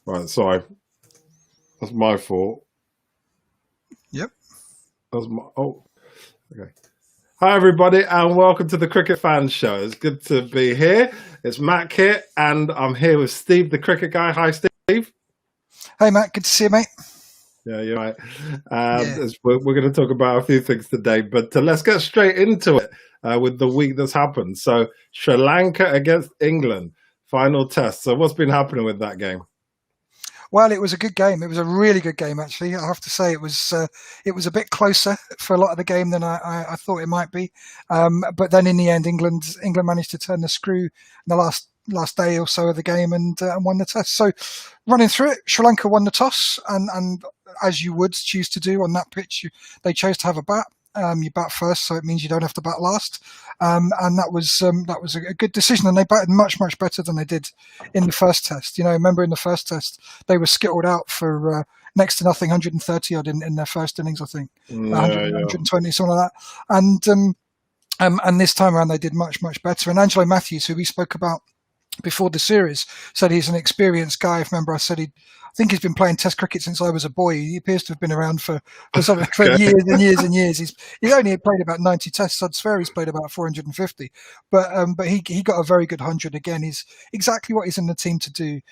Right, sorry. That's my fault. Yep. Okay. Hi, everybody, and welcome to the Cricket Fan Show. It's good to be here. It's Matt here, and I'm here with Steve, the cricket guy. Hi, Steve. Hey, Matt. Good to see you, mate. Yeah, you're right. Yeah. We're going to talk about a few things today, but let's get straight into it with the week that's happened. So, Sri Lanka against England, final test. So, what's been happening with that game? Well, it was a good game. It was a really good game, actually. I have to say, it was a bit closer for a lot of the game than I thought it might be. But then in the end, England managed to turn the screw in the last day or so of the game and won the test. So running through it, Sri Lanka won the toss, and as you would choose to do on that pitch, they chose to have a bat. You bat first, so it means you don't have to bat last, and that was a good decision. And they batted much better than they did in the first test. You know, remember in the first test they were skittled out for next to nothing, 130 odd in their first innings, I think, 120, something like that. And this time around they did much better. And Angelo Matthews, who we spoke about before the series, said he's an experienced guy. If remember, I said I think he's been playing Test cricket since I was a boy. He appears to have been around for years and years and years. He only played about 90 Tests. I'd swear he's played about 450. But he got a very good 100 again. He's exactly what he's in the team to do.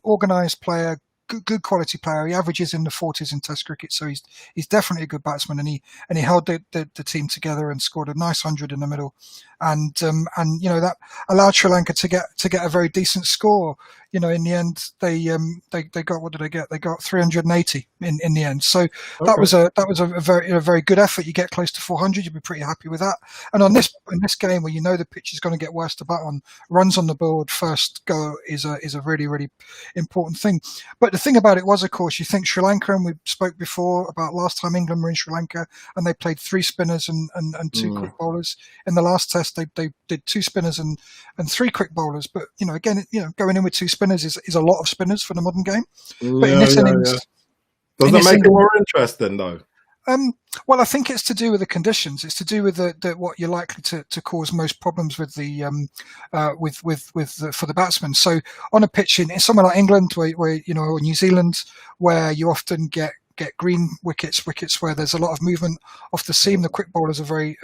Organised player. Good quality player. He averages in the 40s in Test cricket, so he's definitely a good batsman. And he held the team together and scored a nice 100 in the middle, and you know that allowed Sri Lanka to get a very decent score. You know, in the end, they got, what did they get? They got 380 in the end. So that was a very good effort. You get close to 400, you'd be pretty happy with that. And in this game, where you know the pitch is going to get worse to bat on, runs on the board first go is a really important thing. But the thing about it was, of course, you think Sri Lanka, and we spoke before about last time England were in Sri Lanka, and they played 3 spinners and 2 quick bowlers. In the last test, they did 2 spinners and 3 quick bowlers. But you know, again, going in with 2 spinners is a lot of spinners for the modern game. But in this innings, does that make it more interesting though? Well, I think it's to do with the conditions. It's to do with what you're likely to cause most problems with the for the batsmen. So on a pitch in somewhere like England, where you know, or New Zealand, where you often get green wickets where there's a lot of movement off the seam, the quick bowlers are very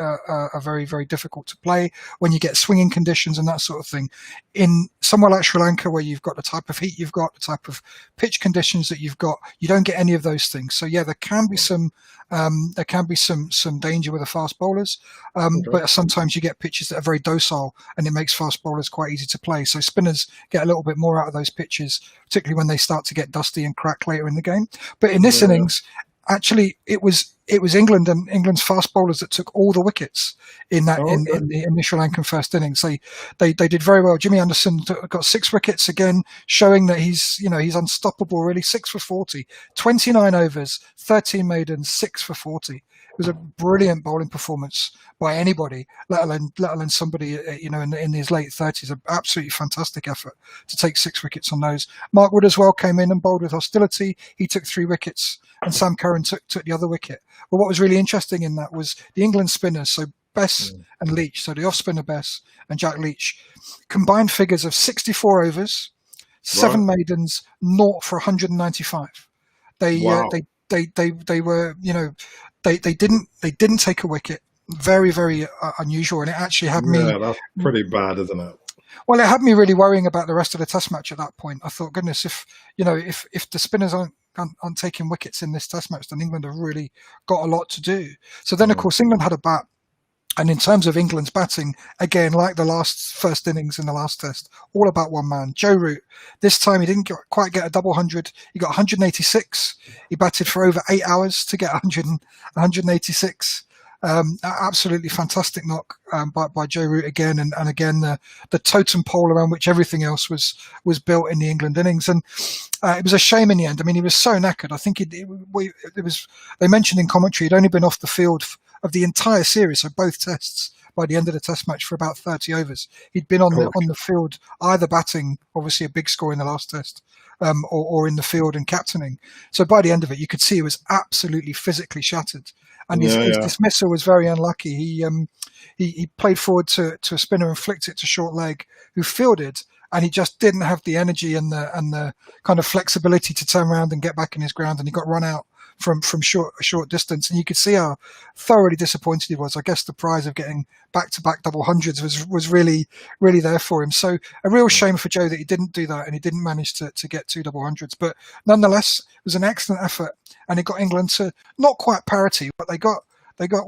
difficult to play when you get swinging conditions and that sort of thing. In somewhere like Sri Lanka, where you've got the type of heat you've got, the type of pitch conditions that you've got, you don't get any of those things. So yeah, there can be some danger with the fast bowlers, but sometimes you get pitches that are very docile, and it makes fast bowlers quite easy to play. So spinners get a little bit more out of those pitches, particularly when they start to get dusty and crack later in the game. But in this innings, actually, it was England and England's fast bowlers that took all the wickets in the Sri Lankan first innings. They did very well. Jimmy Anderson got 6 wickets again, showing that he's unstoppable. Really, 6 for 40, 29 overs, 13 maidens, 6 for 40. It was a brilliant bowling performance by anybody, let alone somebody in his late 30s. An absolutely fantastic effort to take 6 wickets on those. Mark Wood as well came in and bowled with hostility. He took 3 wickets, and Sam Curran took the other wicket. But what was really interesting in that was the England spinners, so Bess and Leach, so the off spinner Bess and Jack Leach, combined figures of 64 overs, 7 maidens, 0 for 195. They were, they didn't take a wicket. Very unusual, and it actually had me. Yeah, that's pretty bad, isn't it? Well, it had me really worrying about the rest of the Test match at that point. I thought, goodness, if the spinners aren't taking wickets in this Test match, then England have really got a lot to do. So then, of course, England had a bat. And in terms of England's batting, again, like the first innings in the last test, all about one man, Joe Root. This time he didn't quite get a double 100. He got 186. He batted for over 8 hours to get 186. Absolutely fantastic knock by Joe Root again, and again the totem pole around which everything else was built in the England innings. And it was a shame in the end. I mean, he was so knackered. I think it was. They mentioned in commentary he'd only been off the field of the entire series, so both tests, by the end of the Test match for about 30 overs. He'd been on the field either batting, obviously a big score in the last test, or in the field and captaining. So by the end of it, you could see he was absolutely physically shattered. And his dismissal was very unlucky. He played forward to a spinner and flicked it to short leg, who fielded and he just didn't have the energy and the kind of flexibility to turn around and get back in his ground, and he got run out from a short distance, and you could see how thoroughly disappointed he was. I guess the prize of getting back-to-back double hundreds was really there for him. So a real shame for Joe that he didn't do that and he didn't manage to get 2 double hundreds. But nonetheless, it was an excellent effort, and it got England to not quite parity, but they got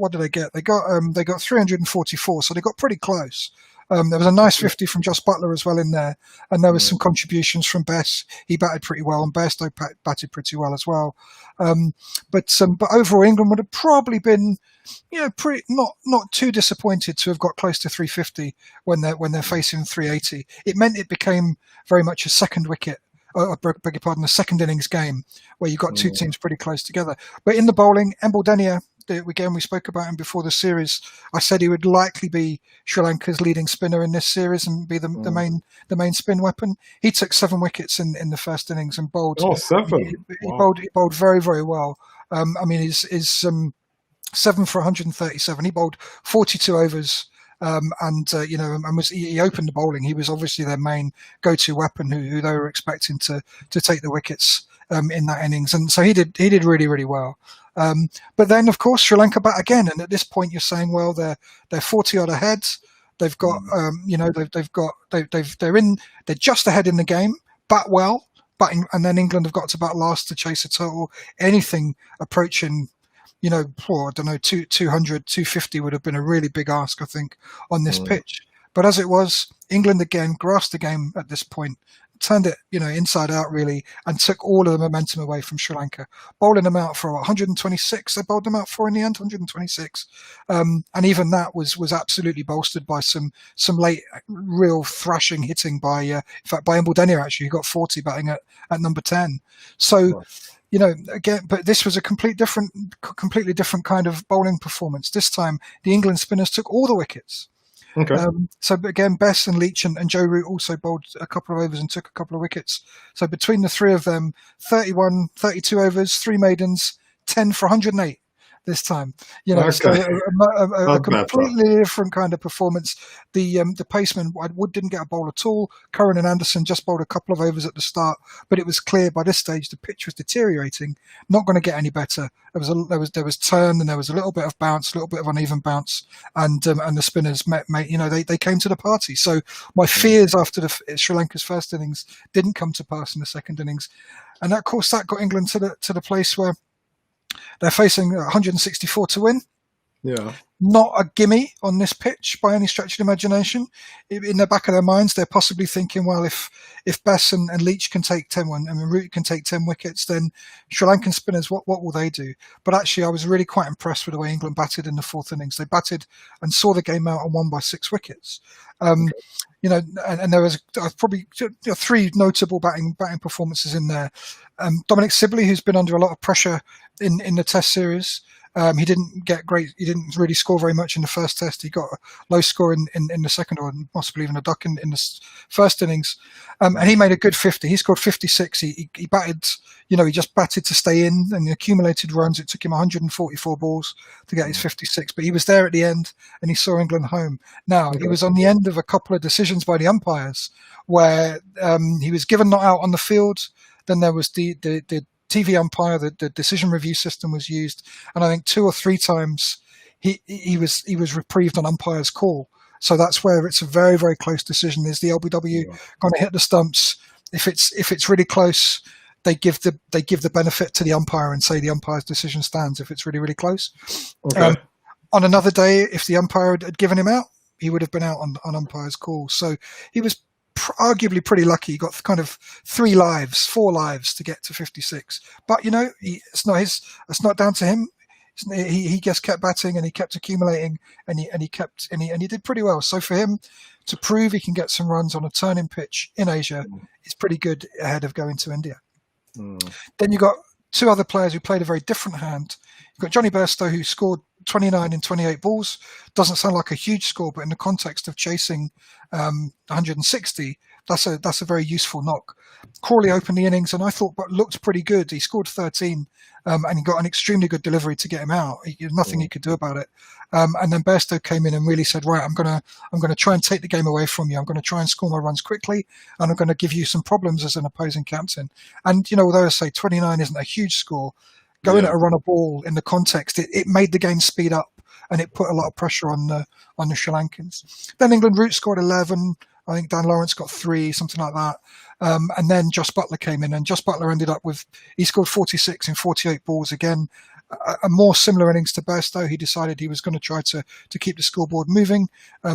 what did they get? They got 344, so they got pretty close. There was a nice 50 from Joss Butler as well in there, and there was some contributions from Bess. He batted pretty well, and Bairstow batted pretty well as well. But overall, England would have probably been, pretty not too disappointed to have got close to 350 when they're facing 380. It meant it became very much a second wicket. I beg your pardon, a second innings game where you got two teams pretty close together. But in the bowling, Embaldenia, again, we spoke about him before the series. I said he would likely be Sri Lanka's leading spinner in this series and be the main spin weapon. He took 7 wickets in the first innings and bowled. Oh, 7! He bowled very, very well. He's 7 for 137. He bowled 42 overs. He opened the bowling. He was obviously their main go-to weapon, who they were expecting to take the wickets in that innings, and so he did really, really well. But then, of course, Sri Lanka bat again, and at this point, you're saying, well, they're 40 odd ahead. They've got, they're just ahead in the game. Bat well, and then England have got to bat last to chase a total. Anything approaching, I don't know, 200, 250 would have been a really big ask, I think, on this pitch. But as it was, England again grasped the game at this point, turned it, inside out really, and took all of the momentum away from Sri Lanka, bowling them out for 126. They bowled them out for in the end, 126, and even that was absolutely bolstered by some late real thrashing hitting by, in fact, by Embaldenia actually, who got 40 batting at number 10. So. Again, but this was a completely different kind of bowling performance. This time, the England spinners took all the wickets. Okay. So again, Bess and Leach and Joe Root also bowled a couple of overs and took a couple of wickets. So between the three of them, 32 overs, 3 maidens, 10 for 108 this time. So a completely different kind of performance. The pacemen, Wood didn't get a bowl at all. Curran and Anderson just bowled a couple of overs at the start, but it was clear by this stage the pitch was deteriorating, not going to get any better. There was turn, and there was a little bit of bounce, a little bit of uneven bounce, and the spinners they came to the party. So my fears after Sri Lanka's first innings didn't come to pass in the second innings, and of course that got England to the place where they're facing 164 to win. Yeah. Not a gimme on this pitch by any stretch of the imagination. In the back of their minds, they're possibly thinking, well, if Bess and Leach can take 10 and Root can take 10 wickets, then Sri Lankan spinners, what will they do? But actually, I was really quite impressed with the way England batted in the fourth innings. They batted and saw the game out and won by 6 wickets. And there was probably 3 notable batting performances in there. Dominic Sibley, who's been under a lot of pressure in the Test series. He didn't get great. He didn't really score very much in the first Test. He got a low score in the second, or possibly even a duck in the first innings. And he made a good 50. He scored 56. He batted, he just batted to stay in, and the accumulated runs. It took him 144 balls to get his 56. But he was there at the end, and he saw England home. Now, he was on the end of a couple of decisions by the umpires, where he was given not out on the field. Then there was the TV umpire, the decision review system was used, and I think 2 or 3 times he was reprieved on umpire's call. So that's where it's a very, very close decision. Is the LBW going to hit the stumps? If it's really close, they give the benefit to the umpire and say the umpire's decision stands if it's really, really close. Okay. On another day, if the umpire had given him out, he would have been out on umpire's call. So he was arguably pretty lucky. He got kind of 4 lives to get to 56. But it's not down to him. He just kept batting and he kept accumulating and he did pretty well. So for him to prove he can get some runs on a turning pitch in Asia is pretty good ahead of going to India. Then you got 2 other players who played a very different hand. You've got Johnny Bairstow, who scored 29 in 28 balls. Doesn't sound like a huge score, but in the context of chasing 160, that's a very useful knock. Crawley opened the innings, and I thought but looked pretty good. He scored 13, and he got an extremely good delivery to get him out. Nothing he could do about it. And then Bairstow came in and really said, right, I'm gonna try and take the game away from you. I'm gonna try and score my runs quickly, and I'm gonna give you some problems as an opposing captain. And although I say 29 isn't a huge score, going at a run of ball in the context, it made the game speed up, and it put a lot of pressure on the Sri Lankans. Then England Root scored 11. I think Dan Lawrence got 3, something like that. And then Joss Buttler came in, and Joss Buttler ended up he scored 46 in 48 balls again. A more similar innings to Bairstow. He decided he was going to try to keep the scoreboard moving.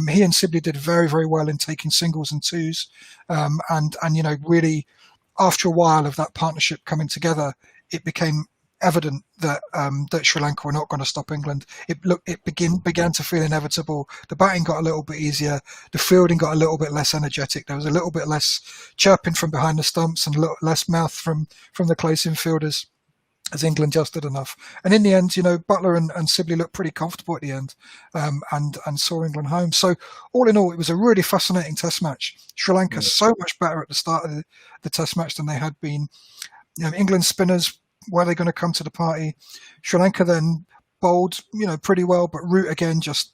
He and Sibley did very, very well in taking singles and twos. And really, after a while of that partnership coming together, it became evident that Sri Lanka were not going to stop England. It began to feel inevitable. The batting got a little bit easier. The fielding got a little bit less energetic. There was a little bit less chirping from behind the stumps and a little less mouth from the close infielders, as England just did enough. And in the end, Buttler and Sibley looked pretty comfortable at the end, and saw England home. So all in all, it was a really fascinating Test match. Sri Lanka so much better at the start of the Test match than they had been. England spinners, were they going to come to the party? Sri Lanka then bowled, pretty well, but Root again, just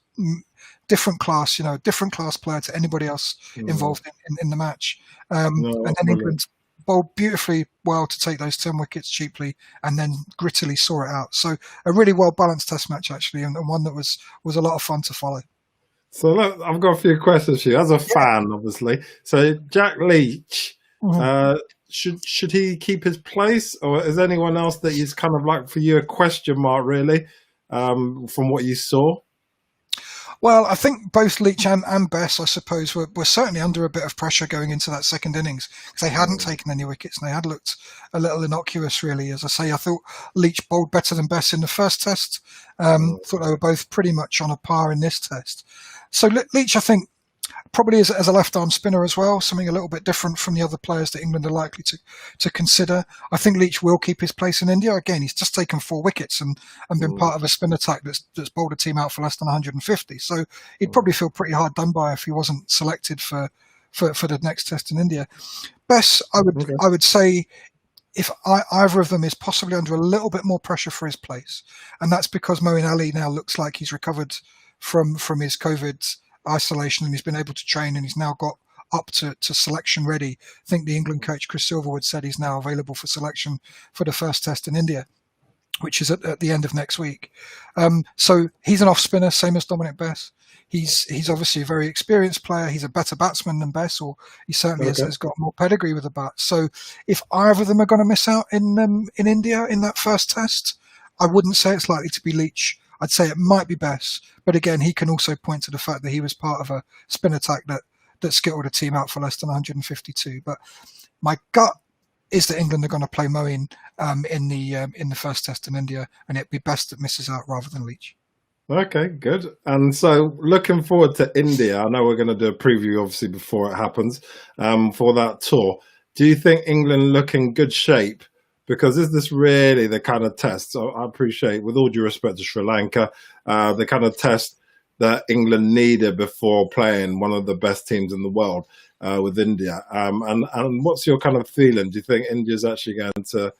different class, different class player to anybody else involved in the match. And then England bowled beautifully well to take those 10 wickets cheaply, and then grittily saw it out. So a really well balanced Test match actually, and one that was a lot of fun to follow. So look, I've got a few questions for you as a fan, obviously. So Jack Leach. Should he keep his place, or is anyone else that is kind of like for you a question mark really, from what you saw? Well, I think both Leach and Bess, I suppose, were certainly under a bit of pressure going into that second innings because they hadn't taken any wickets and they had looked a little innocuous, really. As I say, I thought Leach bowled better than Bess in the first Test. Thought they were both pretty much on a par in this Test. So Leach, I think, probably as a left-arm spinner as well, something a little bit different from the other players that England are likely to consider. I think Leach will keep his place in India. Again, he's just taken 4 wickets and been part of a spin attack that's bowled a team out for less than 150. So he'd probably feel pretty hard done by if he wasn't selected for the next Test in India. Bess, I would say, if either of them is possibly under a little bit more pressure for his place, and that's because Moeen Ali now looks like he's recovered from his COVID isolation and he's been able to train and he's now got up to selection ready. I think the England coach Chris Silverwood said he's now available for selection for the first Test in India, which is at the end of next week. So he's an off spinner, same as Dominic Bess. He's obviously a very experienced player. He's a better batsman than Bess, or he certainly has got more pedigree with the bat. So if either of them are going to miss out in India in that first Test, I wouldn't say it's likely to be Leach. I'd say it might be Bess, but again, he can also point to the fact that he was part of a spin attack that skittled a team out for less than 152. But my gut is that England are going to play Moeen in the first Test in India, and it'd be Bess that misses out rather than Leach. Okay, good. And so looking forward to India. I know we're going to do a preview, obviously, before it happens, for that tour. Do you think England look in good shape? Because is this really the kind of test? So I appreciate, with all due respect to Sri Lanka, the kind of test that England needed before playing one of the best teams in the world with India. And what's your kind of feeling? Do you think India's actually going to,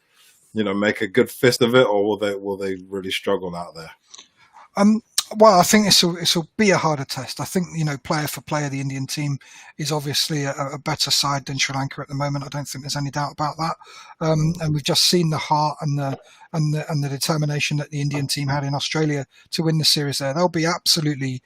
make a good fist of it, or will they really struggle out there? Well, I think this will be a harder test. I think, player for player, the Indian team is obviously a better side than Sri Lanka at the moment. I don't think there's any doubt about that. And we've just seen the heart and the determination that the Indian team had in Australia to win the series there. They'll be absolutely,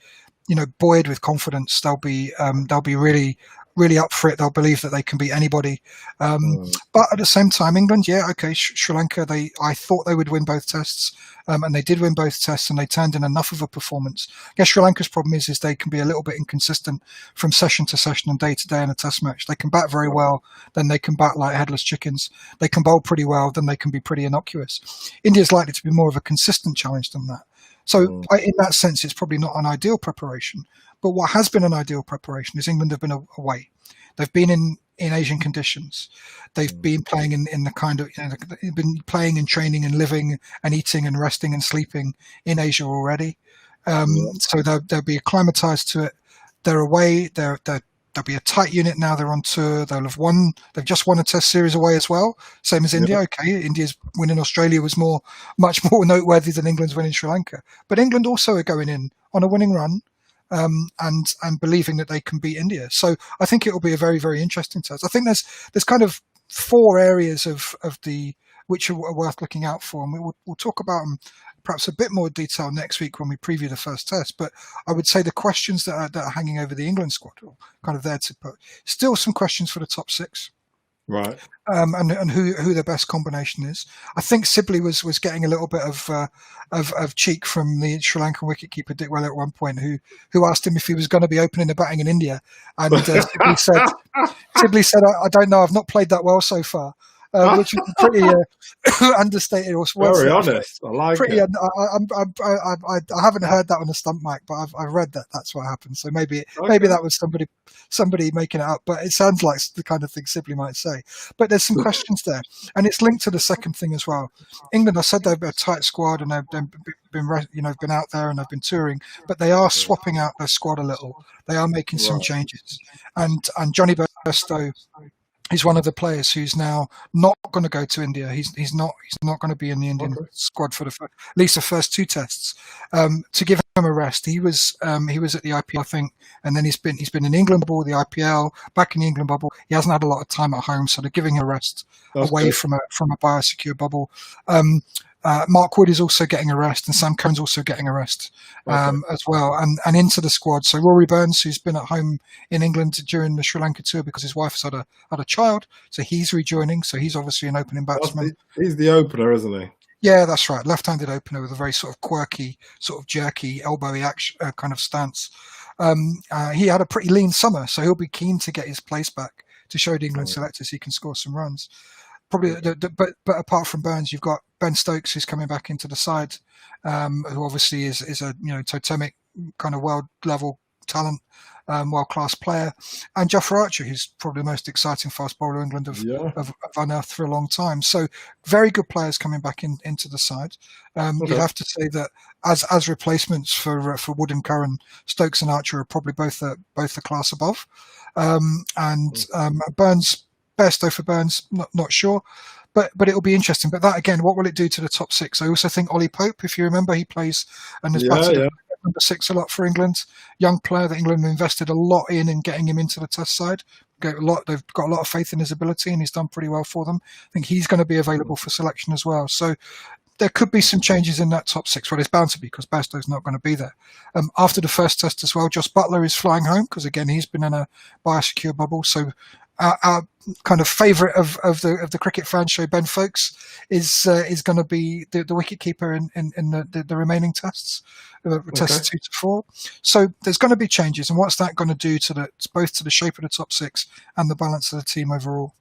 buoyed with confidence. They'll be really, really up for it. They'll believe that they can beat anybody. But at the same time, England, Sri Lanka, I thought they would win both Tests. And they did win both Tests, and they turned in enough of a performance. I guess Sri Lanka's problem is they can be a little bit inconsistent from session to session and day to day in a Test match. They can bat very well, then they can bat like headless chickens. They can bowl pretty well, then they can be pretty innocuous. India's likely to be more of a consistent challenge than that. So in that sense, it's probably not an ideal preparation. But what has been an ideal preparation is England have been away. They've been in Asian conditions. They've been playing in the kind of, they've been playing and training and living and eating and resting and sleeping in Asia already. So they'll be acclimatized to it. They're away. They're They'll be a tight unit now. They're on tour. They've just won a Test series away as well, same as India. Okay, India's win in Australia was much more noteworthy than England's win in Sri Lanka. But England also are going in on a winning run, and believing that they can beat India. So I think it will be a very, very interesting test. I think there's kind of 4 areas of the which are worth looking out for, and we'll talk about them perhaps a bit more detail next week when we preview the first test. But I would say the questions that are hanging over the England squad are kind of there to put. Still some questions for the top 6. Right. And who the best combination is. I think Sibley was getting a little bit of cheek from the Sri Lankan wicketkeeper Dick Weller at one point, who asked him if he was going to be opening the batting in India, and Sibley said, "I don't know. I've not played that well so far." Which is pretty understated. Or very honest. I like pretty, it. I haven't heard that on a stump mic, but I've read that that's what happened. So maybe that was somebody making it up. But it sounds like the kind of thing Sibley might say. But there's some questions there, and it's linked to the second thing as well. England, I said they've got a tight squad, and they've been out there and they've been touring, but they are swapping out their squad a little. They are making some changes, and Johnny Bairstow. He's one of the players who's now not going to go to India. He's not going to be in the Indian squad for at least the first 2 tests. To give him a rest, he was at the IPL, I think, and then he's been in England bubble, the IPL, back in the England bubble. He hasn't had a lot of time at home, so they're giving him a rest away from a biosecure bubble. Mark Wood is also getting a rest, and Sam Curran's also getting a rest as well, and into the squad. So Rory Burns, who's been at home in England during the Sri Lanka tour because his wife has had a child, so he's rejoining. So he's obviously an opening batsman. He's the opener, isn't he? Yeah, that's right. Left-handed opener with a very sort of quirky, sort of jerky, elbowy action, kind of stance. He had a pretty lean summer, so he'll be keen to get his place back to show the England selectors he can score some runs. Probably, but apart from Burns, you've got Ben Stokes, who's coming back into the side, who obviously is a totemic kind of world level talent, world class player, and Jofra Archer, who's probably the most exciting fast bowler England have unearthed for a long time. So very good players coming back into the side. You'd have to say that as replacements for Wood and Curran, Stokes and Archer are probably both a class above, and Burns. Bairstow for Burns, not sure, but it'll be interesting. But that again, what will it do to the top 6? I also think Ollie Pope, if you remember, he plays and has batted at number 6 a lot for England. Young player that England invested a lot in getting him into the Test side. They've got a lot of faith in his ability, and he's done pretty well for them. I think he's going to be available for selection as well. So there could be some changes in that top 6. Well, there's bound to be because Bairstow's not going to be there. After the first test as well, Joss Buttler is flying home because again he's been in a biosecure bubble. So our kind of favourite of the cricket fan show, Ben Folkes, is going to be the wicketkeeper in the remaining tests, tests 2 to 4. So there's going to be changes, and what's that going to do to both to the shape of the top 6 and the balance of the team overall?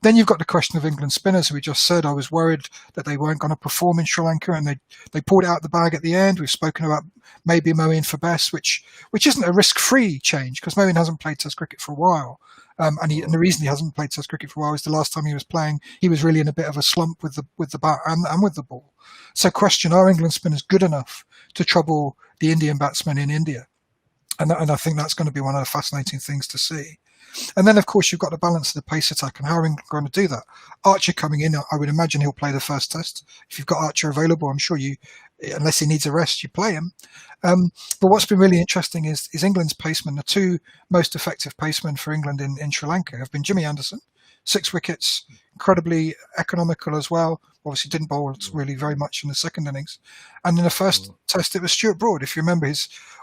Then you've got the question of England spinners, who we just said. I was worried that they weren't going to perform in Sri Lanka, and they pulled it out the bag at the end. We've spoken about maybe Moeen for best, which isn't a risk-free change because Moeen hasn't played Test cricket for a while. And the reason he hasn't played Test cricket for a while is the last time he was playing, he was really in a bit of a slump with the bat and with the ball. So question, are England spinners good enough to trouble the Indian batsmen in India? And I think that's going to be one of the fascinating things to see. And then, of course, you've got the balance of the pace attack and how are England going to do that? Archer coming in, I would imagine he'll play the first test. If you've got Archer available, I'm sure unless he needs a rest, you play him. But what's been really interesting is England's pacemen. The 2 most effective pacemen for England in Sri Lanka have been Jimmy Anderson, 6 wickets, incredibly economical as well. Obviously didn't bowl really very much in the second innings. And in the first test, it was Stuart Broad. If you remember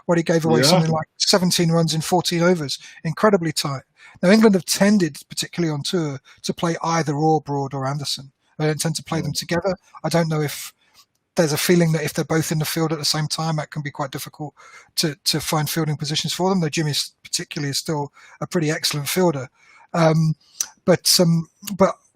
what he gave away, something like 17 runs in 14 overs, incredibly tight. Now, England have tended, particularly on tour, to play either or Broad or Anderson. They don't tend to play them together. I don't know if there's a feeling that if they're both in the field at the same time, that can be quite difficult to find fielding positions for them, though Jimmy particularly is still a pretty excellent fielder. But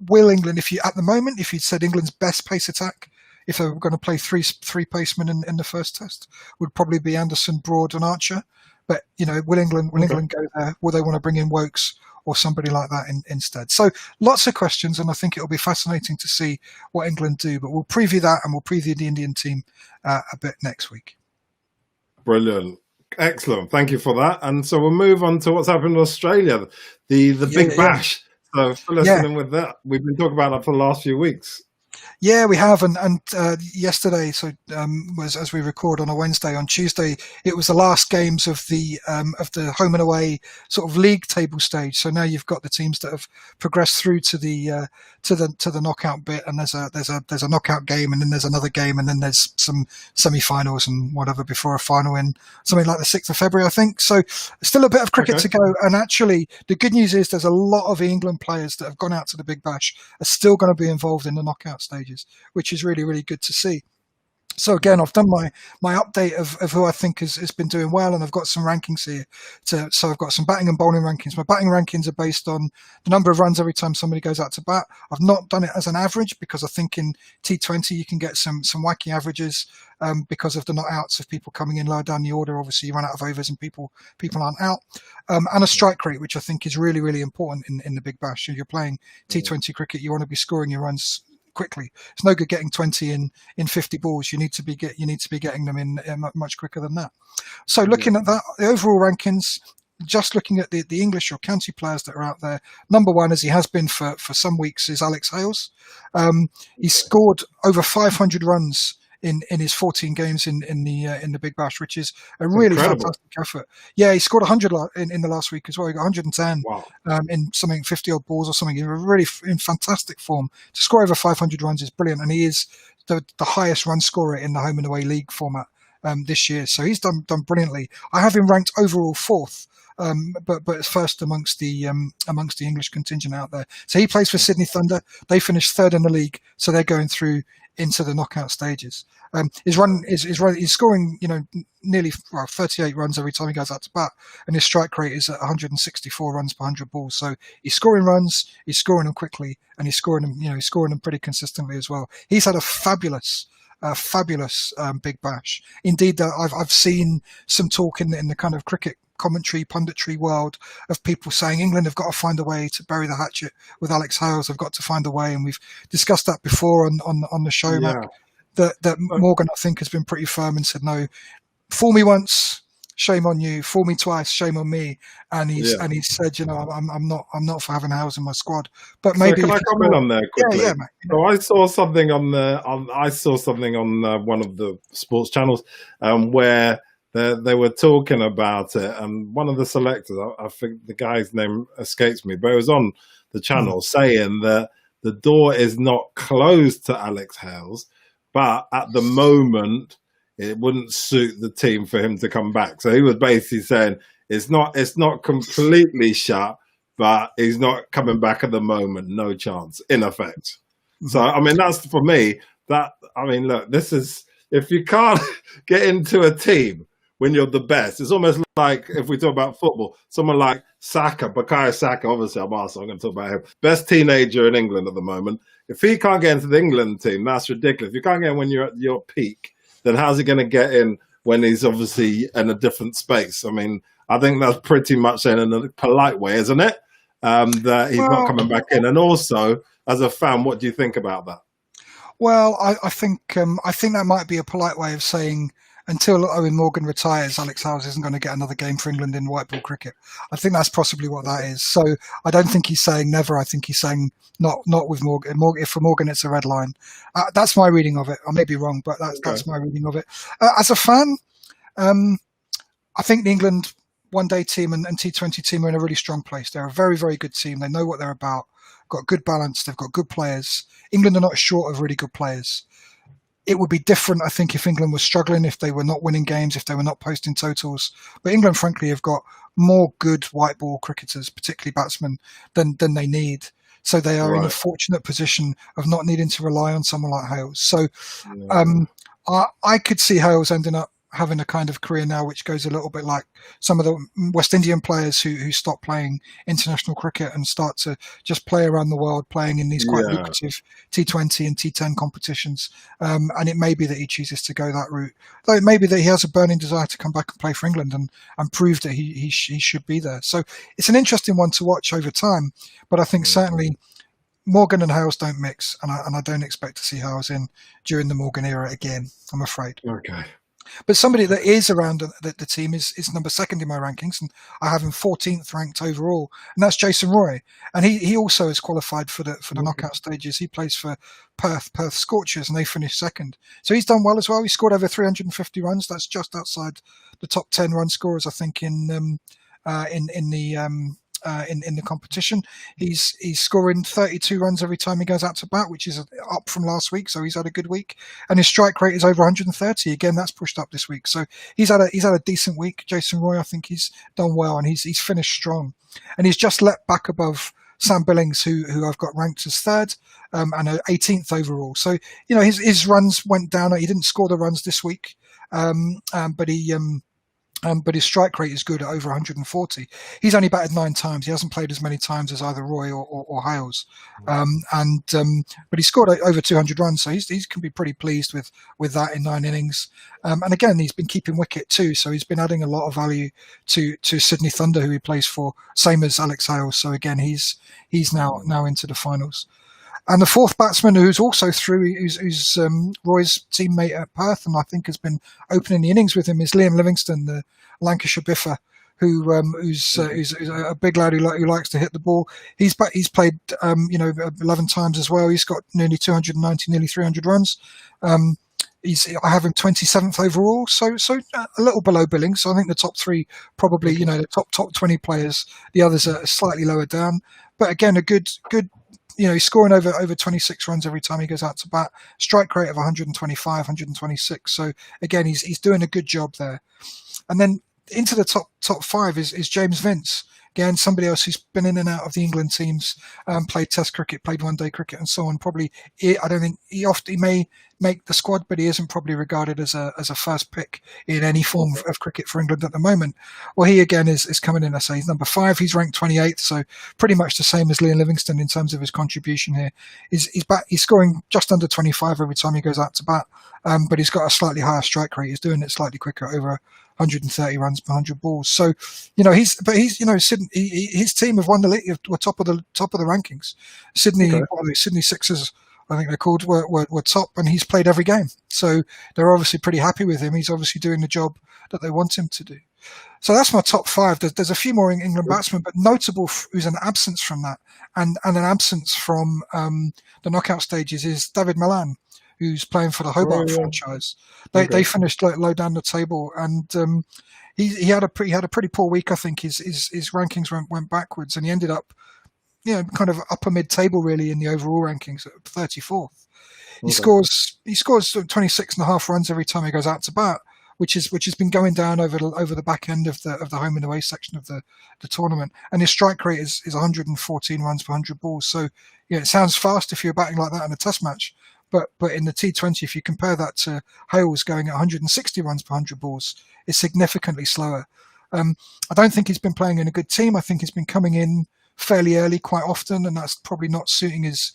will England, if you'd said England's best pace attack, if they were going to play three pacemen in the first test, would probably be Anderson, Broad and Archer. But, will England go there? Will they want to bring in Wokes or somebody like that instead? So lots of questions, and I think it'll be fascinating to see what England do. But we'll preview that, and we'll preview the Indian team a bit next week. Brilliant. Excellent. Thank you for that. And so we'll move on to what's happened in Australia, the Big Yeah. Bash. So fill us Yeah. in with that. We've been talking about that for the last few weeks. Yeah, we have, and yesterday, so was as we record on a Wednesday. On Tuesday, it was the last games of the home and away sort of league table stage. So now you've got the teams that have progressed through to the knockout bit, and there's a knockout game, and then there's another game, and then there's some semi-finals and whatever before a final in something like the 6th of February, I think. So still a bit of cricket to go. And actually, the good news is there's a lot of England players that have gone out to the Big Bash are still going to be involved in the knockout stages, which is really, really good to see. So again, I've done my update of who I think has been doing well, and I've got some rankings here. So I've got some batting and bowling rankings. My batting rankings are based on the number of runs every time somebody goes out to bat. I've not done it as an average because I think in T20 you can get some wacky averages because of the not outs of people coming in lower down the order. Obviously, you run out of overs and people aren't out. And a strike rate, which I think is really, really important in the Big Bash. If you're playing T20 cricket, you want to be scoring your runs quickly. It's no good getting 20 in 50 balls. You need to be getting them in much quicker than that. So looking at that, the overall rankings, just looking at the English or county players that are out there, number one, as he has been for some weeks, is Alex Hales. He scored over 500 runs in his 14 games in the Big Bash, which is a really fantastic effort. Yeah, he scored 100 in the last week as well. He got 110 in something 50 odd balls or something. He was really in fantastic form. To score over 500 runs is brilliant, and he is the highest run scorer in the home and away league format this year. So he's done brilliantly. I have him ranked overall 4th. But it's first amongst the English contingent out there. So he plays for Sydney Thunder. They finished 3rd in the league, so they're going through into the knockout stages. He's scoring nearly 38 runs every time he goes out to bat, and his strike rate is at 164 runs per 100 balls. So he's scoring runs, he's scoring them quickly, and he's scoring them pretty consistently as well. He's had a fabulous Big Bash. Indeed, I've seen some talk in the kind of cricket commentary, punditry world of people saying England have got to find a way to bury the hatchet with Alex Hales. They've got to find a way, and we've discussed that before on the show, Mac. That Morgan, I think, has been pretty firm and said, no, fool me once, shame on you. Fool me twice, shame on me. And he's said, I'm not for having Hales in my squad. But maybe can I comment on there quickly? Yeah, Mac. So I saw something on one of the sports channels where they were talking about it, and one of the selectors, I think the guy's name escapes me, but it was on the channel saying that the door is not closed to Alex Hales, but at the moment it wouldn't suit the team for him to come back. So he was basically saying it's not completely shut, but he's not coming back at the moment. No chance, in effect. So I mean, that's for me. Look, this is, if you can't get into a team when you're the best, it's almost like, if we talk about football, someone like Bukayo Saka, obviously I'm going to talk about him, best teenager in England at the moment. If he can't get into the England team, that's ridiculous. If you can't get in when you're at your peak, then how's he going to get in when he's obviously in a different space? I mean, I think that's pretty much saying in a polite way, isn't it? That he's not coming back in. And also, as a fan, what do you think about that? Well, I think that might be a polite way of saying, until Owen Morgan retires, Alex Hales isn't going to get another game for England in white ball cricket. I think that's possibly what that is. So I don't think he's saying never. I think he's saying not with Morgan. If for Morgan, it's a red line. That's my reading of it. I may be wrong, but that's my reading of it. As a fan, I think the England one-day team and T20 team are in a really strong place. They're a very, very good team. They know what they're about. Got good balance. They've got good players. England are not short of really good players. It would be different, I think, if England was struggling, if they were not winning games, if they were not posting totals. But England, frankly, have got more good white ball cricketers, particularly batsmen, than they need. So they are in a fortunate position of not needing to rely on someone like Hales. So I could see Hales ending up having a kind of career now which goes a little bit like some of the West Indian players who stop playing international cricket and start to just play around the world, playing in these quite lucrative T20 and T10 competitions. And it may be that he chooses to go that route. Though it may be that he has a burning desire to come back and play for England and prove that he should be there. So it's an interesting one to watch over time. But I think certainly Morgan and Hales don't mix, and I don't expect to see Hales in during the Morgan era again, I'm afraid. Okay. But somebody that is around the team is number second in my rankings, and I have him 14th ranked overall, and that's Jason Roy. And he also is qualified for the knockout stages. He plays for Perth Scorchers, and they finished second. So he's done well as well. He scored over 350 runs. That's just outside the top 10 run scorers, I think, in the competition. He's scoring 32 runs every time he goes out to bat, which is up from last week. So he's had a good week, and his strike rate is over 130. Again, that's pushed up this week. So he's had a decent week. Jason Roy, I think he's done well, and he's finished strong, and he's just leapt back above Sam Billings, who I've got ranked as third, and 18th overall. So his runs went down. He didn't score the runs this week, but his strike rate is good at over 140. He's only batted 9 times. He hasn't played as many times as either Roy or Hales. But he scored over 200 runs, so he can be pretty pleased with that in 9 innings. And again, he's been keeping wicket too, so he's been adding a lot of value to Sydney Thunder, who he plays for, same as Alex Hales. So again, he's now into the finals. And the fourth batsman, who's also through, who's Roy's teammate at Perth, and I think has been opening the innings with him, is Liam Livingstone, the Lancashire biffer, who's a big lad who likes to hit the ball. He's played 11 times as well. He's got nearly 290, nearly 300 runs. I have him 27th overall, so a little below Billings. So I think the top 3 probably, the top 20 players. The others are slightly lower down, but again, a good. He's scoring over 26 runs every time he goes out to bat. Strike rate of 125, 126. So again, he's doing a good job there. And then into the top 5 is James Vince. Again, somebody else who's been in and out of the England teams, played Test cricket, played one-day cricket, and so on. Probably, I don't think he may make the squad, but he isn't probably regarded as a first pick in any form of cricket for England at the moment. Well, he again is coming in. I say he's number 5. He's ranked 28th, so pretty much the same as Liam Livingstone in terms of his contribution here. He's scoring just under 25 every time he goes out to bat, but he's got a slightly higher strike rate. He's doing it slightly quicker, over 130 runs per 100 balls. So, his team have won the league. Were top of the rankings. Sydney Sixers, I think they're called, were top, and he's played every game. So they're obviously pretty happy with him. He's obviously doing the job that they want him to do. So that's my top 5. There's a few more England batsmen, but notable who's an absence from that, and an absence from the knockout stages is David Malan, who's playing for the Hobart franchise. They finished low down the table, and he had a pretty poor week. I think his rankings went backwards, and he ended up kind of upper mid table really in the overall rankings at 34th. He scores 26 and a half runs every time he goes out to bat, which has been going down over the back end of the home and away section of the tournament, and his strike rate is 114 runs per 100 balls. So it sounds fast if you're batting like that in a test match. But in the T20, if you compare that to Hales going at 160 runs per 100 balls, it's significantly slower. I don't think he's been playing in a good team. I think he's been coming in fairly early quite often, and that's probably not suiting his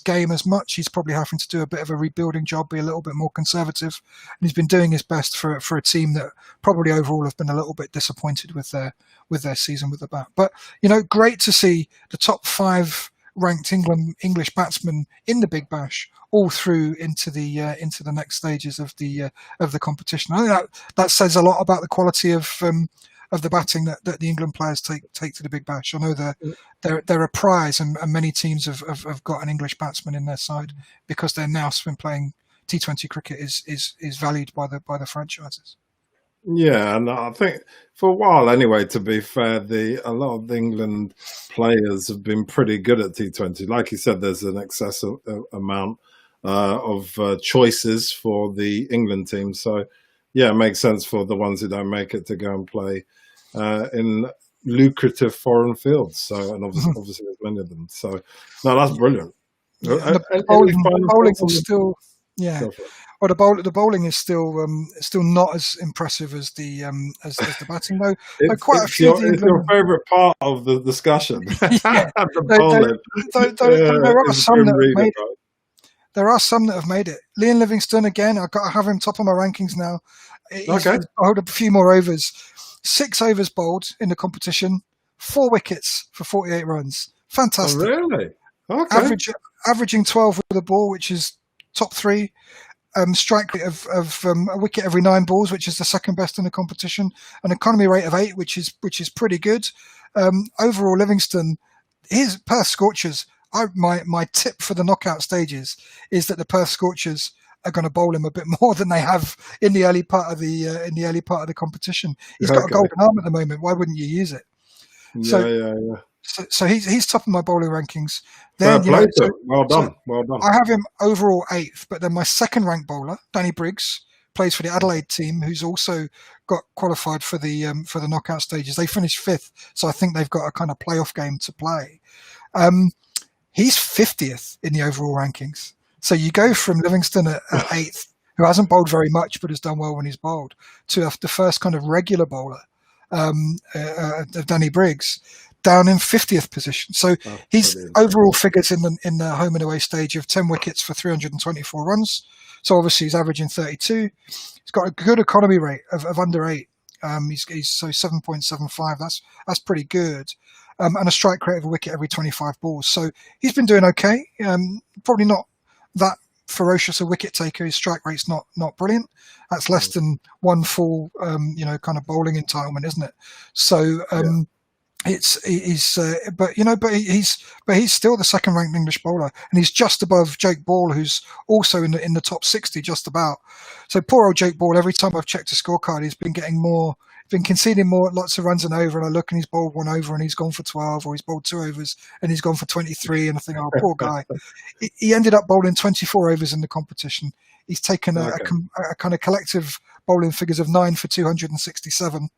game as much. He's probably having to do a bit of a rebuilding job, be a little bit more conservative, and he's been doing his best for a team that probably overall have been a little bit disappointed with their season with the bat. But great to see the top 5 ranked English batsmen in the Big Bash all through into the next stages of the competition. I think that says a lot about the quality of the batting that the England players take to the Big Bash. I know they're a prize, and many teams have got an English batsman in their side because they're now been playing T20 cricket is valued by the franchises. Yeah, and I think for a while anyway, to be fair, a lot of the England players have been pretty good at T20. Like you said, there's an excessive amount of choices for the England team. So, yeah, it makes sense for the ones who don't make it to go and play in lucrative foreign fields. So, and obviously there's many of them. So, no, that's brilliant. Yeah, the bowling is still, yeah. Well, the bowling is still not as impressive as the batting, though. It's your favourite part of the discussion. Yeah. There are some that have made it. Liam Livingstone, again, I have him top of my rankings now. I hold a few more overs. 6 overs bowled in the competition, 4 wickets for 48 runs. Fantastic. Oh, really? Okay. Averaging 12 with the ball, which is top 3. strike rate of a wicket every 9 balls, which is the second best in the competition, an economy rate of 8, which is pretty good. Overall, Livingston, his Perth Scorchers. My tip for the knockout stages is that the Perth Scorchers are going to bowl him a bit more than they have in the early part of the competition. He's got a golden arm at the moment. Why wouldn't you use it? Yeah. So he's top of my bowling rankings. Fair Then play to him. Well done. I have him overall 8th, but then my second ranked bowler, Danny Briggs, plays for the Adelaide team, who's also got qualified for the knockout stages. They finished 5th, so I think they've got a kind of playoff game to play. He's 50th in the overall rankings. So you go from Livingston at 8th, who hasn't bowled very much but has done well when he's bowled, to the first kind of regular bowler, Danny Briggs, down in 50th position. So he's overall figures in the home and away stage of 10 wickets for 324 runs. So obviously he's averaging 32. He's got a good economy rate of under 8. He's so 7.75. That's pretty good. And a strike rate of a wicket every 25 balls. So he's been doing okay. Probably not that ferocious a wicket taker. His strike rate's not brilliant. That's less than one full, kind of bowling entitlement, isn't it? So he's still the second ranked English bowler, and he's just above Jake Ball, who's also in the top 60, just about. So poor old Jake Ball. Every time I've checked his scorecard, he's been conceding lots of runs and over, and I look and he's bowled 1 over and he's gone for 12, or he's bowled 2 overs and he's gone for 23, and I think, oh, poor guy. He ended up bowling 24 overs in the competition. He's taken a kind of collective bowling figures of 9 for 267.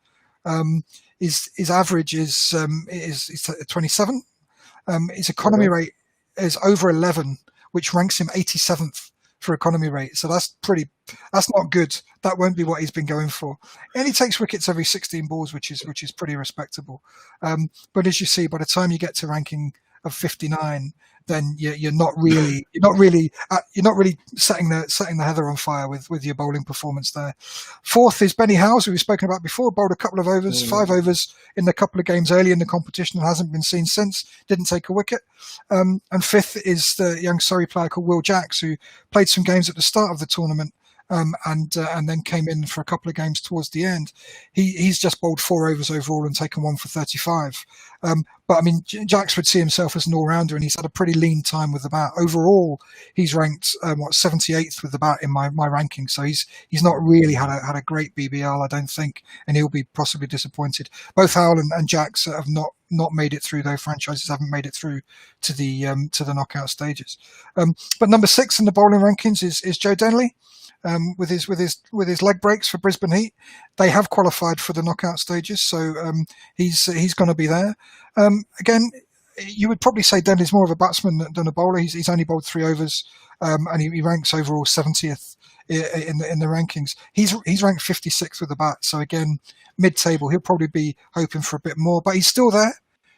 His average is 27. His economy rate is over 11, which ranks him 87th for economy rate. So that's not good. That won't be what he's been going for. And he takes wickets every 16 balls, which is pretty respectable. But as you see, by the time you get to ranking of 59, then you're not really setting the heather on fire with your bowling performance there. 4th is Benny Howes, who we've spoken about before, bowled a couple of overs, 5 overs in a couple of games early in the competition and hasn't been seen since, didn't take a wicket. And 5th is the young Surrey player called Will Jacks, who played some games at the start of the tournament. And then came in for a couple of games towards the end. He's just bowled 4 overs overall and taken 1 for 35. But I mean, Jacks would see himself as an all-rounder, and he's had a pretty lean time with the bat. Overall, he's ranked 78th with the bat in my ranking. So he's not really had a great BBL, I don't think, and he'll be possibly disappointed. Both Howell and Jacks have not made it through, though. Franchises haven't made it through to the knockout stages. But number 6 in the bowling rankings is Joe Denley. With his leg breaks for Brisbane Heat, they have qualified for the knockout stages, so he's going to be there. Again, you would probably say Denley's more of a batsman than a bowler. He's only bowled 3 overs, and he ranks overall 70th in the rankings. He's ranked 56th with the bat, so again, mid-table. He'll probably be hoping for a bit more, but he's still there.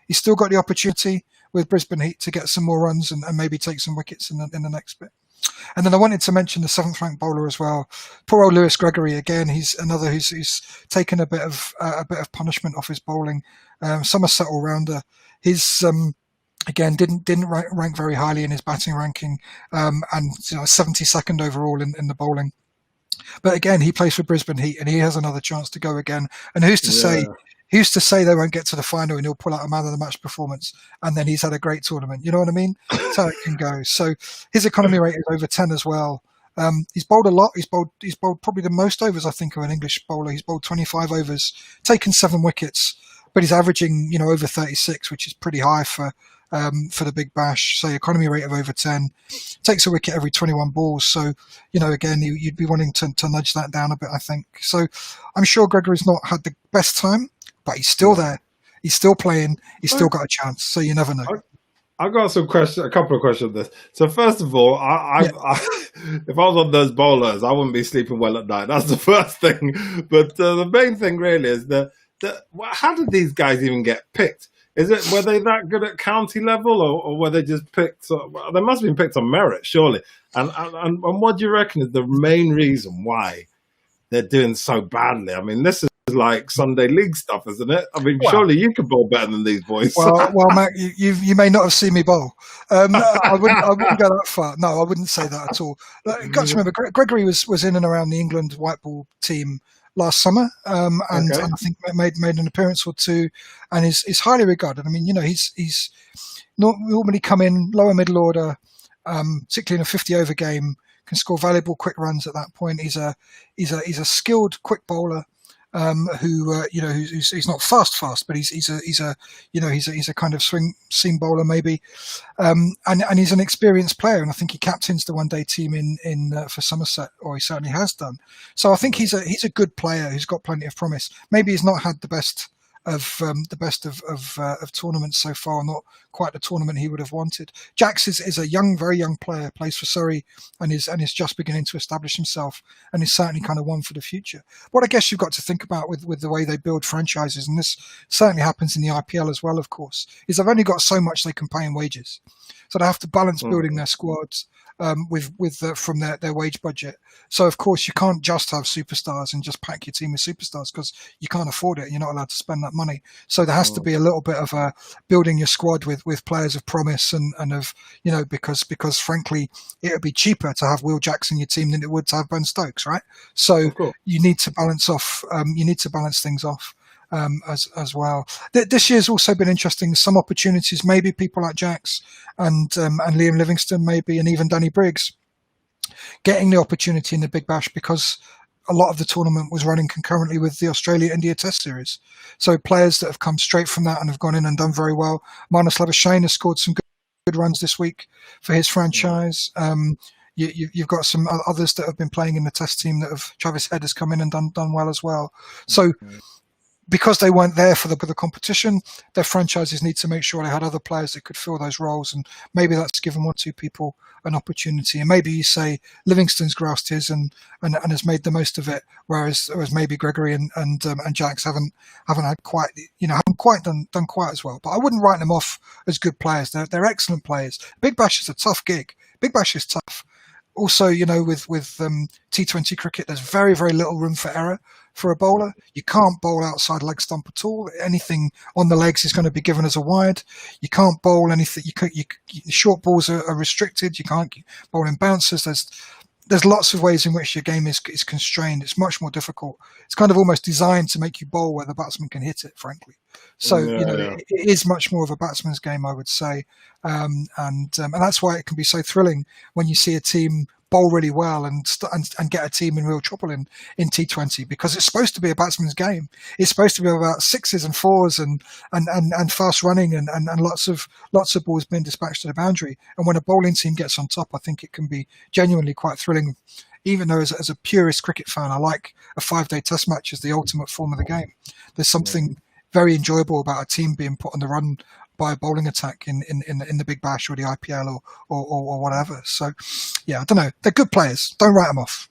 He's still got the opportunity with Brisbane Heat to get some more runs and maybe take some wickets in the next bit. And then I wanted to mention the 7th ranked bowler as well. Poor old Lewis Gregory again. He's another who's taken a bit of punishment off his bowling. Somerset all-rounder. His again didn't rank very highly in his batting ranking, and 72nd overall in the bowling. But again, he plays for Brisbane Heat, and he has another chance to go again. And who's to say? Who's to say they won't get to the final and he'll pull out a man of the match performance, and then he's had a great tournament? You know what I mean? That's how it can go. So his economy rate is over 10 as well. He's bowled a lot. He's bowled probably the most overs, I think, of an English bowler. He's bowled 25 overs, taken 7 wickets, but he's averaging over 36, which is pretty high for the Big Bash. So economy rate of over 10, takes a wicket every 21 balls. So again, you'd be wanting to nudge that down a bit, I think. So I'm sure Gregory's not had the best time, but he's still there. He's still playing. He's still got a chance. So you never know. I've got a couple of questions on this. So first of all, I if I was on those bowlers, I wouldn't be sleeping well at night. That's the first thing. But the main thing really is how did these guys even get picked? Were they that good at county level, or were they just picked? They must have been picked on merit, surely. And what do you reckon is the main reason why they're doing so badly? I mean, this is like Sunday League stuff, isn't it? I mean, Well, surely you can bowl better than these boys. well, Matt, you may not have seen me bowl. I wouldn't go that far. No, I wouldn't say that at all. You've got to remember, Gregory was in and around the England white ball team last summer, and I think made an appearance or two, and is highly regarded. I mean, he's normally come in lower middle order, particularly in a 50-over game, can score valuable quick runs at that point. He's a skilled quick bowler. He's not fast, but he's a kind of seam bowler maybe, and he's an experienced player, and I think he captains the one-day team in for Somerset, or he certainly has done. So I think he's a good player who's got plenty of promise. Maybe he's not had the best of tournaments so far, not quite the tournament he would have wanted. Jax is a very young player, plays for Surrey, and is just beginning to establish himself, and is certainly kind of one for the future. What I guess you've got to think about with the way they build franchises, and this certainly happens in the IPL as well, of course, is they've only got so much they can pay in wages, so they have to balance building their squads from their wage budget. So of course you can't just have superstars and just pack your team with superstars, because you can't afford it. You're not allowed to spend that money. So there has to be a little bit of building your squad with players of promise and of, because frankly it would be cheaper to have Will Jackson in your team than it would to have Ben Stokes, right? So you need to balance things off. As well. This year's also been interesting. Some opportunities, maybe people like Jax and Liam Livingstone, maybe, and even Danny Briggs getting the opportunity in the Big Bash, because a lot of the tournament was running concurrently with the Australia-India Test Series. So players that have come straight from that and have gone in and done very well. Marnus Labuschagne has scored some good runs this week for his franchise. You've got some others that have been playing in the Test team that have. Travis Head has come in and done well as well. So because they weren't there for the competition, their franchises need to make sure they had other players that could fill those roles, and maybe that's given one or two people an opportunity. And maybe you say Livingstone's grasped his and has made the most of it, whereas maybe Gregory and Jax haven't done quite as well. But I wouldn't write them off as good players. They're excellent players. Big Bash is a tough gig. Big Bash is tough. Also, with T20 cricket, there's very, very little room for error for a bowler. You can't bowl outside leg stump at all. Anything on the legs is going to be given as a wide. You can't bowl anything. Short balls are restricted. You can't bowl in bouncers. There's lots of ways in which your game is constrained. It's much more difficult. It's kind of almost designed to make you bowl where the batsman can hit it, frankly. So, it is much more of a batsman's game, I would say. And that's why it can be so thrilling when you see a team bowl really well and get a team in real trouble in T20, because it's supposed to be a batsman's game. It's supposed to be about sixes and fours and fast running and lots of balls being dispatched to the boundary. And when a bowling team gets on top, I think it can be genuinely quite thrilling. Even though as a purist cricket fan, I like a 5-day test match as the ultimate form of the game. There's something very enjoyable about a team being put on the run by a bowling attack in the Big Bash or the IPL or whatever. So, yeah, I don't know. They're good players. Don't write them off.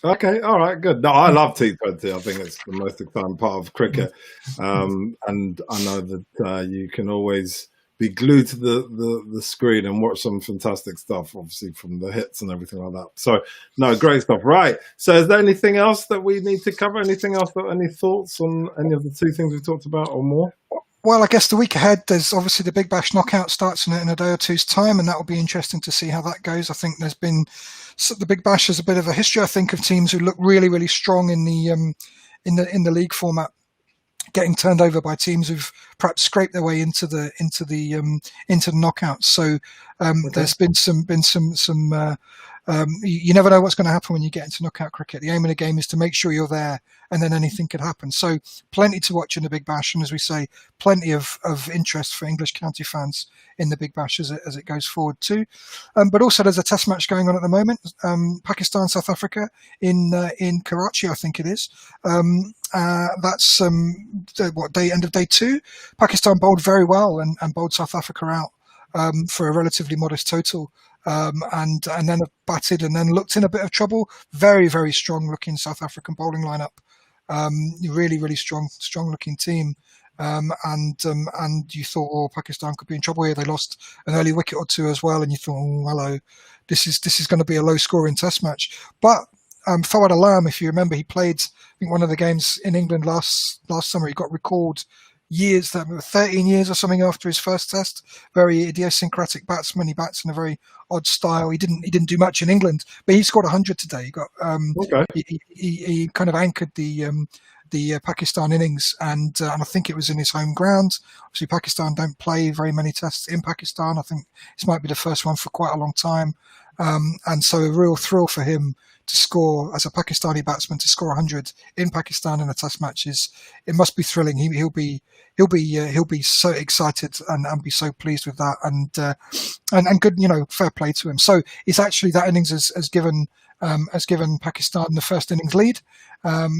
Okay, all right, good. No, I love T20. I think it's the most exciting part of cricket. And I know that you can always be glued to the screen and watch some fantastic stuff, obviously, from the hits and everything like that. So, no, great stuff. Right. So is there anything else that we need to cover? Anything else? Any thoughts on any of the two things we've talked about or more? Well, I guess the week ahead, there's obviously the Big Bash knockout starts in a day or two's time, and that will be interesting to see how that goes. I think the Big Bash has a bit of a history, I think, of teams who look really, really strong in the league format getting turned over by teams who've perhaps scraped their way into the knockouts. So there's been some. You never know what's going to happen when you get into knockout cricket. The aim of the game is to make sure you're there, and then anything could happen. So plenty to watch in the Big Bash, and as we say, plenty of interest for English county fans in the Big Bash as it goes forward too. But also there's a test match going on at the moment, Pakistan, South Africa in Karachi, I think it is. That's end of day 2. Pakistan bowled very well and bowled South Africa out for a relatively modest total. And then batted and then looked in a bit of trouble. Very, very strong looking South African bowling lineup. Really, really strong looking team. And you thought, Pakistan could be in trouble here. They lost an early wicket or two as well, and you thought, hello, this is going to be a low scoring test match. But Fawad Alam, if you remember, he played, I think, one of the games in England last summer. He got recalled 13 years or something after his first test. Very idiosyncratic batsman. He bats in a very odd style. He didn't do much in England, but he scored 100 today. He got Okay. he kind of anchored the Pakistan innings, and I think it was in his home ground. Obviously, Pakistan don't play very many tests in Pakistan. I think this might be the first one for quite a long time, and so a real thrill for him to score as a Pakistani batsman, to score 100 in Pakistan in a test match it must be thrilling. He'll be so excited and be so pleased with that, and good, fair play to him. So it's actually that innings has given Pakistan the first innings lead.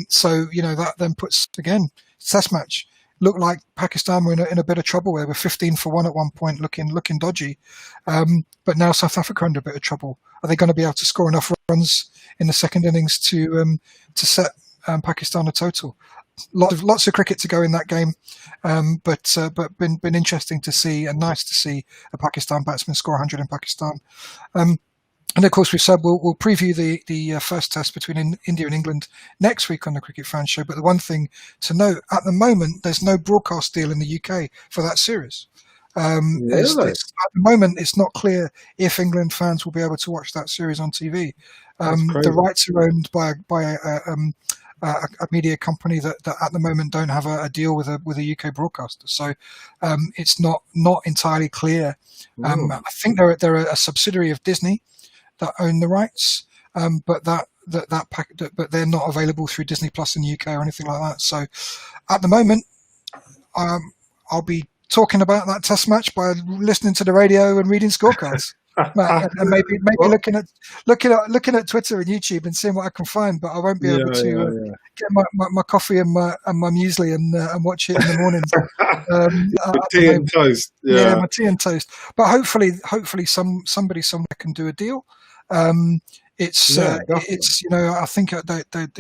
So that then puts, again, test match. Looked like Pakistan were in a bit of trouble. They were 15 for 1 at one point, looking dodgy. But now South Africa are under a bit of trouble. Are they going to be able to score enough runs in the second innings to set Pakistan a total? Lots of cricket to go in that game, but been interesting to see, and nice to see a Pakistan batsman score 100 in Pakistan. And of course, we've said we'll preview the first test between India and England next week on the Cricket Fan Show. But the one thing to note, at the moment, there's no broadcast deal in the UK for that series. Really? At the moment, it's not clear if England fans will be able to watch that series on TV. The rights are owned by a media company that at the moment don't have a deal with a UK broadcaster. So it's not entirely clear. I think they're a subsidiary of Disney that own the rights, but but they're not available through Disney Plus in the UK or anything like that. So at the moment, I'll be talking about that test match by listening to the radio and reading scorecards. And maybe looking at Twitter and YouTube and seeing what I can find, but I won't be able to get my coffee and my muesli and watch it in the morning. Tea and toast. Yeah, my tea and toast. But hopefully somebody somewhere can do a deal. I think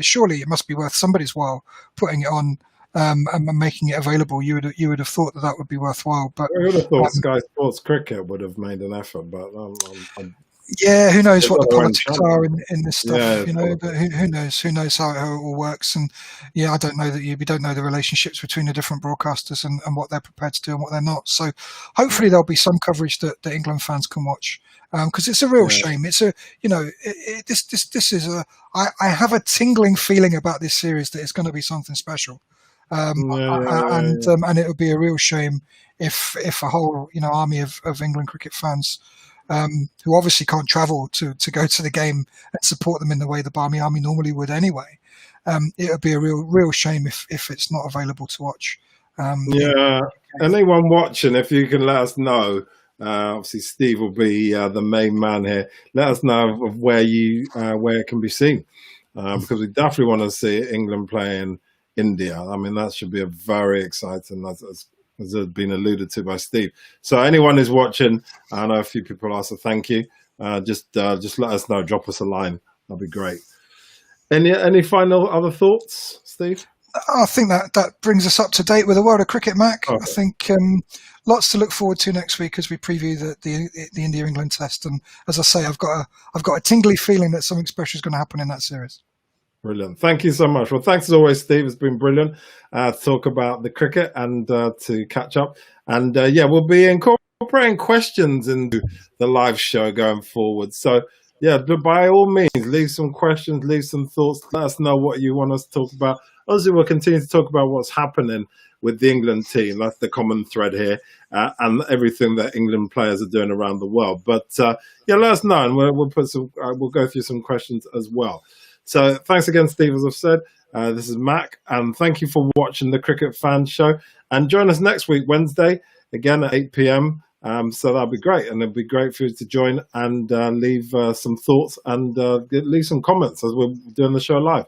surely it must be worth somebody's while putting it on. And making it available. You would have thought that would be worthwhile, but I would have thought Sky Sports Cricket would have made an effort, but yeah, who knows what the politics are in this stuff? Yeah, but who knows how it all works? And yeah, I don't know we don't know the relationships between the different broadcasters and what they're prepared to do and what they're not. So hopefully there'll be some coverage that England fans can watch, because it's a real shame. It's this is I have a tingling feeling about this series that it's going to be something special. And it would be a real shame if a whole army of England cricket fans, who obviously can't travel to go to the game and support them in the way the Barmy Army normally would anyway, it would be a real shame if it's not available to watch. Anyone watching, if you can let us know. Obviously, Steve will be the main man here. Let us know of where it can be seen, because we definitely want to see England playing India. I mean, that should be a very exciting, as has been alluded to by Steve. So anyone who's watching, I know a few people asked, so thank you. Just let us know. Drop us a line. That'd be great. Any final other thoughts, Steve? I think that brings us up to date with the world of cricket, Mac. Okay. I think lots to look forward to next week as we preview the India-England test. And as I say, I've got a tingly feeling that something special is going to happen in that series. Brilliant. Thank you so much. Well, thanks as always, Steve. It's been brilliant to talk about the cricket and to catch up. And we'll be incorporating questions into the live show going forward. So, by all means, leave some questions, leave some thoughts. Let us know what you want us to talk about. Obviously, we'll continue to talk about what's happening with the England team. That's the common thread here, and everything that England players are doing around the world. But let us know, and we'll go through some questions as well. So thanks again, Steve, as I've said. This is Mac, and thank you for watching the Cricket Fan Show. And join us next week, Wednesday, again at 8 p.m. So that'll be great, and it'll be great for you to join and leave some thoughts and leave some comments as we're doing the show live.